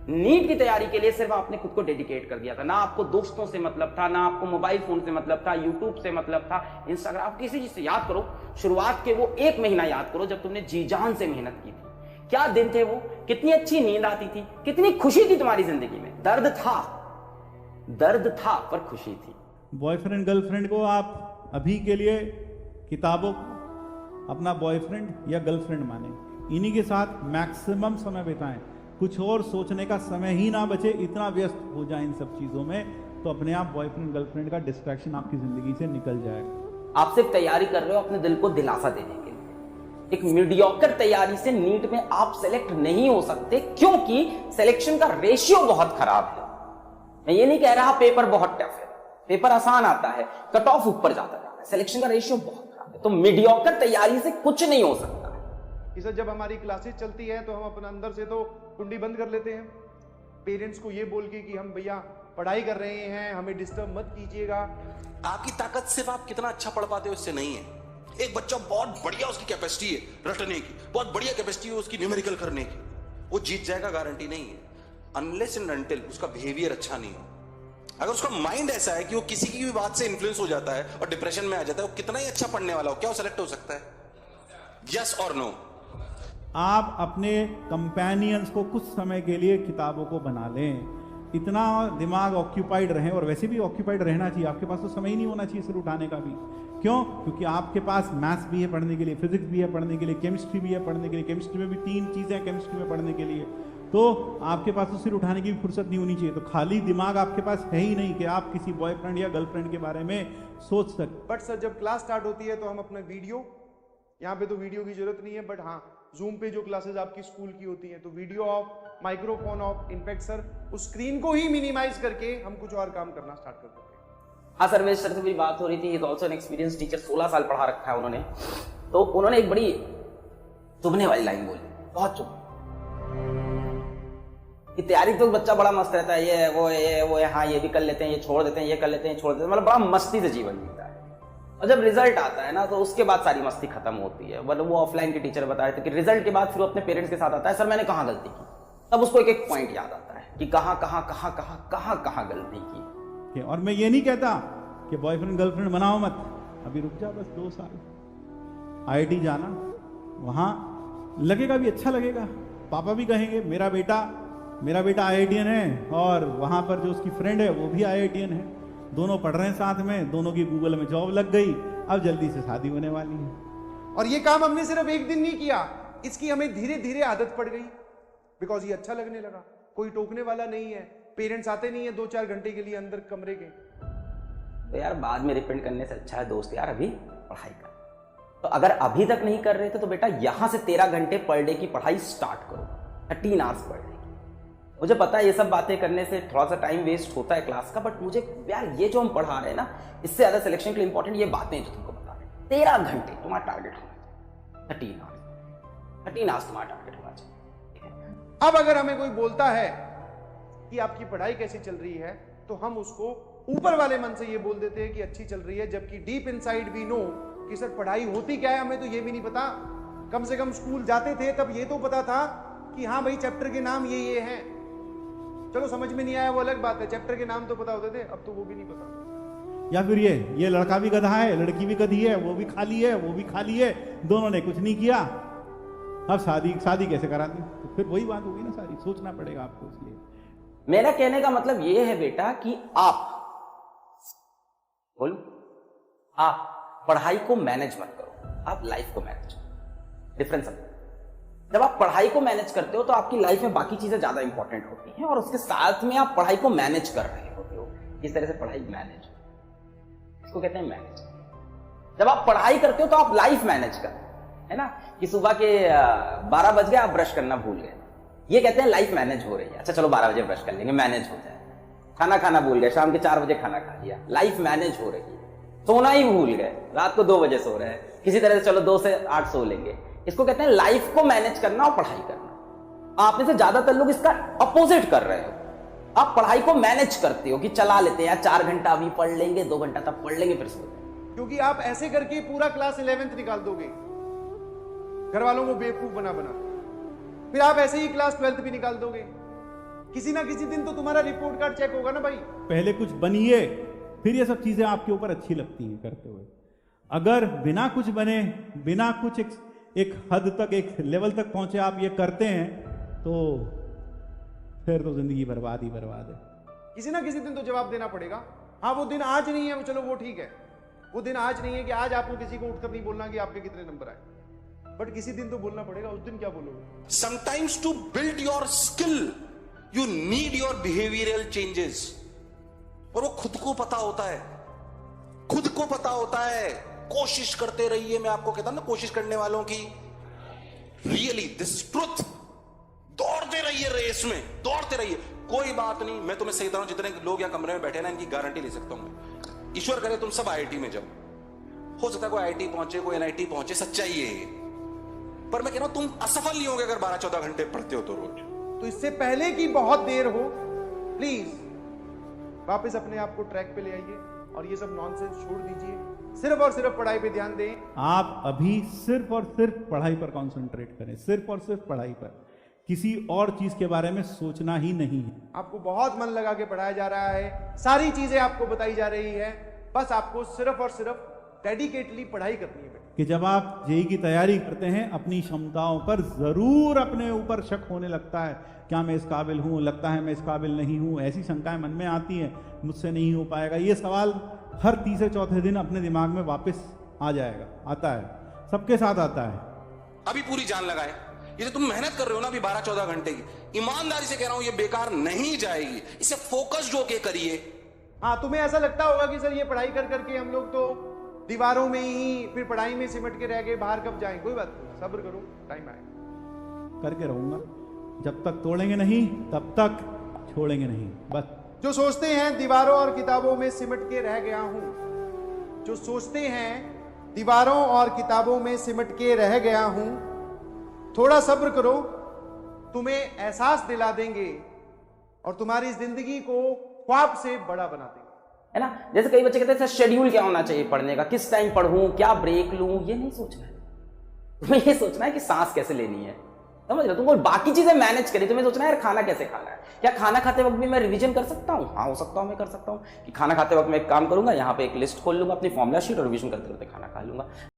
NEET की तैयारी के लिए सिर्फ आपने खुद को डेडिकेट कर दिया था। ना आपको दोस्तों से मतलब था, ना आपको मोबाइल फोन से मतलब था, यूट्यूब से मतलब था, इंस्टाग्राम, किसी चीज से। याद करो शुरुआत के वो 1 महीना याद करो जब तुमने जी जान से मेहनत की थी। क्या दिन थे वो, कितनी अच्छी नींद आती थी, कितनी खुशी थी तुम्हारी जिंदगी में। दर्द था पर खुशी थी। बॉयफ्रेंड गर्लफ्रेंड को आप अभी के लिए किताबों अपना बॉयफ्रेंड या गर्लफ्रेंड माने, इन्हीं के साथ मैक्सिमम समय बिताएं। कुछ और सोचने का समय ही ना बचे, इतना व्यस्त हो जाए इन सब चीजों में, तो अपने आप बॉयफ्रेंड गर्लफ्रेंड का डिस्ट्रैक्शन आपकी जिंदगी से निकल जाएगा। आप सिर्फ तैयारी कर रहे हो अपने दिल को दिलासा देने के लिए। एक मीडियोकर तैयारी से नीट में आप सेलेक्ट नहीं हो सकते, क्योंकि सिलेक्शन का रेशियो बहुत खराब है। मैं ये नहीं कह रहा पेपर बहुत टफ है, पेपर आसान आता है, कट ऑफ ऊपर जाता है, सिलेक्शन का रेशियो बहुत खराब है। तो मीडियोकर तैयारी से कुछ नहीं हो सकता। सर जब हमारी क्लासेस चलती है तो हम अपने अंदर से तो कुंडी बंद कर लेते हैं, पेरेंट्स को ये बोल के कि हम भैया पढ़ाई कर रहे हैं, हमें डिस्टर्ब मत कीजिएगा। आपकी ताकत सिर्फ आप कितना अच्छा पढ़ पाते हो इससे नहीं है। एक बच्चा बहुत बढ़िया उसकी कैपेसिटी है रटने की, बहुत बढ़िया कैपेसिटी है उसकी न्यूमेरिकल करने की, वो जीत जाएगा गारंटी नहीं है, अनलेस एंड अनटिल उसका बिहेवियर अच्छा नहीं हो। अगर उसका माइंड ऐसा है कि वो किसी की भी बात से इन्फ्लुएंस हो जाता है और डिप्रेशन में आ जाता है, वो कितना ही अच्छा पढ़ने वाला हो, क्या वो सेलेक्ट हो सकता है? यस और नो? आप अपने कंपेनियंस को कुछ समय के लिए किताबों को बना लें, इतना दिमाग ऑक्यूपाइड रहे, और वैसे भी ऑक्यूपाइड रहना चाहिए, आपके पास तो समय ही नहीं होना चाहिए सिर उठाने का भी। क्यों? क्योंकि आपके पास मैथ्स भी है पढ़ने के लिए, फिजिक्स भी है पढ़ने के लिए, केमिस्ट्री भी है पढ़ने के लिए, केमिस्ट्री में भी 3 चीजें हैं केमिस्ट्री में पढ़ने के लिए, तो आपके पास तो सिर उठाने की भी फुर्सत नहीं होनी चाहिए। तो खाली दिमाग आपके पास है ही नहीं कि आप किसी बॉयफ्रेंड या गर्लफ्रेंड के बारे में सोच सकते। बट सर जब क्लास स्टार्ट होती है तो हम अपना वीडियो, यहाँ पे तो वीडियो की जरूरत नहीं है, बट हाँ जूम पे जो क्लासेस आपकी स्कूल की होती हैं तो video of, microphone of, in fact sir उस स्क्रीन को ही मिनिमाइज करके हम कुछ और काम करना स्टार्ट कर देते हैं। हाँ सर्वेश सर से भी बात हो रही थी, ऑल्सो एन एक्सपीरियंस टीचर, 16 साल पढ़ा रखा है उन्होंने। तो उन्होंने एक बड़ी चुभने वाली लाइन बोली, बहुत चुभ कि तैयारी तो बच्चा बड़ा मस्त रहता है, ये वो हाँ ये भी कर लेते हैं, ये छोड़ देते हैं, ये कर लेते हैं, छोड़ देते हैं, मतलब बड़ा मस्ती से जीवन जीता है। और जब रिजल्ट आता है ना तो उसके बाद सारी मस्ती खत्म होती है। मतलब वो ऑफलाइन के टीचर बता रहे थे कि रिजल्ट के बाद फिर वो अपने पेरेंट्स के साथ आता है, सर मैंने कहाँ गलती की। तब उसको एक एक पॉइंट याद आता है कि कहाँ गलती की। और मैं ये नहीं कहता कि बॉयफ्रेंड गर्लफ्रेंड बनाओ मत, अभी रुक जा बस 2 साल, IIT जाना, वहां लगेगा भी अच्छा लगेगा, पापा भी कहेंगे मेरा बेटा IITian है, और वहां पर जो उसकी फ्रेंड है वो भी IITian है, दोनों पढ़ रहे हैं साथ में, दोनों की गूगल में जॉब लग गई, अब जल्दी से शादी होने वाली है। और ये काम हमने सिर्फ एक दिन नहीं किया, इसकी हमें धीरे धीरे आदत पड़ गई, बिकॉज ये अच्छा लगने लगा, कोई टोकने वाला नहीं है, पेरेंट्स आते नहीं है 2-4 घंटे के लिए अंदर कमरे के। तो यार बाद में रिपेंड करने से अच्छा है दोस्त यार अभी पढ़ाई कर। तो अगर अभी तक नहीं कर रहे थे तो बेटा यहां से 13 घंटे पर डे की पढ़ाई स्टार्ट करो, 13 आवर्स पर डे। मुझे पता है ये सब बातें करने से थोड़ा सा टाइम वेस्ट होता है क्लास का, बट मुझे यार ये जो हम पढ़ा रहे हैं ना, इससे ज्यादा सिलेक्शन के लिए इंपॉर्टेंट ये बातें जो तुमको बता रहे हैं। 13 घंटे तुम्हारा टारगेट होना चाहिए, 13 आवर्स तुम्हारा टारगेट होना चाहिए। अब अगर हमें कोई बोलता है कि आपकी पढ़ाई कैसी चल रही है, तो हम उसको ऊपर वाले मन से ये बोल देते हैं कि अच्छी चल रही है, जबकि डीप इनसाइड वी नो कि सर पढ़ाई होती क्या है हमें तो ये भी नहीं पता। कम से कम स्कूल जाते थे तब ये तो पता था कि हाँ भाई चैप्टर के नाम ये हैं, चलो समझ में नहीं आया वो अलग बात है, चैप्टर के नाम तो पता होते थे, अब तो वो भी नहीं पता। या फिर ये लड़का भी गधा है, लड़की भी गधी है, वो भी खाली है, वो भी खाली है, दोनों ने कुछ नहीं किया, अब शादी कैसे करा दी? तो फिर वही बात होगी ना, सारी सोचना पड़ेगा आपको। इसलिए मेरा कहने का मतलब ये है बेटा कि आप पढ़ाई को मैनेज मत करो, आप लाइफ को मैनेज करो। डिफरेंस समझो, जब आप पढ़ाई को मैनेज करते हो तो आपकी लाइफ में बाकी चीजें ज्यादा इंपॉर्टेंट होती हैं, और उसके साथ में आप पढ़ाई को मैनेज कर रहे होते हो। इस तरह से पढ़ाई मैनेज, इसको कहते हैं मैनेज। जब आप पढ़ाई करते हो तो आप लाइफ मैनेज कर, है ना, कि सुबह के 12 बज गए आप ब्रश करना भूल गए, ये कहते हैं लाइफ मैनेज हो रही है। अच्छा चलो 12 बजे ब्रश कर लेंगे, मैनेज हो जाए। खाना खाना भूल गए, शाम के 4 बजे खाना खा लिया, लाइफ मैनेज हो रही है। सोना ही भूल गए, रात को 2 बजे सो रहे हैं, किसी तरह से चलो 2 से 8 सो लेंगे, इसको कहते हैं लाइफ को मैनेज करना और पढ़ाई करना। आप में से ज्यादातर लोग इसका अपोजिट कर रहे हो, आप पढ़ाई को मैनेज करते हो कि चला लेते हैं यार 4 घंटा अभी पढ़ लेंगे, 2 घंटा तब पढ़ लेंगे, फिर सो जाएंगे। क्योंकि आप ऐसे करके पूरा क्लास 11th निकाल दोगे, घर वालों को बेवकूफ बना, फिर आप ऐसे ही क्लास 12th भी निकाल दोगे, किसी ना किसी दिन तो तुम्हारा रिपोर्ट कार्ड चेक होगा ना भाई। पहले कुछ बनिए, फिर ये सब चीजें आपके ऊपर अच्छी लगती हैं करते हुए। अगर बिना कुछ बने, बिना कुछ एक हद तक, एक लेवल तक पहुंचे आप ये करते हैं, तो फिर तो जिंदगी बर्बाद ही बर्बाद है। किसी ना किसी दिन तो जवाब देना पड़ेगा। हाँ, वो दिन आज नहीं है, चलो वो ठीक है, वो दिन आज नहीं है कि आज आपको किसी को उठकर नहीं बोलना कि आपके कितने नंबर आए, बट किसी दिन तो बोलना पड़ेगा। उस दिन क्या बोलोगे? Sometimes to build your skill you need your behavioural changes. और वो खुद को पता होता है, खुद को पता होता है। कोशिश करते रहिए। मैं आपको कहता हूं ना, कोशिश करने वालों की रियली दिस ट्रुथ। दौड़ते रहिए, रेस में दौड़ते रहिए। कोई बात नहीं, मैं तुम्हें सही तरह, जितने लोग यहाँ कमरे में बैठे ना, इनकी गारंटी ले सकता हूं मैं। ईश्वर करे तुम सब आईआईटी में जाओ, हो सकता है कोई आईआईटी पहुंचे, कोई एनआईटी पहुंचे, सच्चाई है ये। पर मैं कह रहा हूं तुम असफल नहीं होगे अगर 12-14 घंटे पढ़ते हो तो रोज। तो इससे पहले कि बहुत देर हो, प्लीज वापस अपने आप को ट्रैक पे ले आइए और ये सब नॉनसेंस छोड़ दीजिए। सिर्फ और सिर्फ पढ़ाई पे ध्यान दें। आप अभी सिर्फ और सिर्फ पढ़ाई पर कंसंट्रेट करें, सिर्फ और सिर्फ पढ़ाई पर, किसी और चीज के बारे में सोचना ही नहीं है। आपको बहुत मन लगा के पढ़ाया जा रहा है, सारी चीजें आपको बताई जा रही है, बस आपको सिर्फ और सिर्फ डेडिकेटली पढ़ाई करनी है। कि जब आप जेईई की तैयारी करते हैं, अपनी क्षमताओं पर जरूर अपने ऊपर शक होने लगता है, क्या मैं इस काबिल हूं, लगता है मैं इस काबिल नहीं हूं, ऐसी शंकाएं मन में आती हैं, मुझसे नहीं हो पाएगा। ये सवाल हर तीसरे चौथे दिन अपने दिमाग में वापस आ जाएगा, आता है, सबके साथ आता है। अभी पूरी जान लगाए। ये जो तुम मेहनत कर रहे हो ना अभी 12-14 घंटे की, ईमानदारी से कह रहा हूं ये बेकार नहीं जाएगी। इसे फोकस्ड होके करिए। हाँ, तुम्हें ऐसा लगता होगा कि सर ये पढ़ाई कर करके हम लोग तो दीवारों में ही, फिर पढ़ाई में सिमट के रह गए, बाहर कब जाएं? कोई बात नहीं, सब्र करो, टाइम आएगा। करके रहूंगा, जब तक तोड़ेंगे नहीं तब तक छोड़ेंगे नहीं, बस। जो सोचते हैं दीवारों और किताबों में सिमट के रह गया हूं, जो सोचते हैं दीवारों और किताबों में सिमट के रह गया हूं, थोड़ा सब्र करो, तुम्हें एहसास दिला देंगे और तुम्हारी जिंदगी को ख्वाब से बड़ा बना देंगे। है ना? जैसे कई बच्चे कहते हैं सर शेड्यूल क्या होना चाहिए पढ़ने का, किस टाइम पढ़ूं, क्या ब्रेक लूं। ये नहीं सोचना है, तुम्हें ये सोचना है कि सांस कैसे लेनी है, समझ रहे हो? तुमको बाकी चीजें मैनेज करी, तुम्हें सोचना है यार खाना कैसे खाना है। क्या खाना खाते वक्त भी मैं रिवीजन कर सकता हूँ? हाँ, हो सकता हूँ, मैं कर सकता हूँ कि खाना खाते वक्त मैं एक काम करूंगा, यहाँ पे एक लिस्ट खोल लूंगा अपनी फॉर्मुला शीट और रिवीजन करते करते खाना खा लूंगा।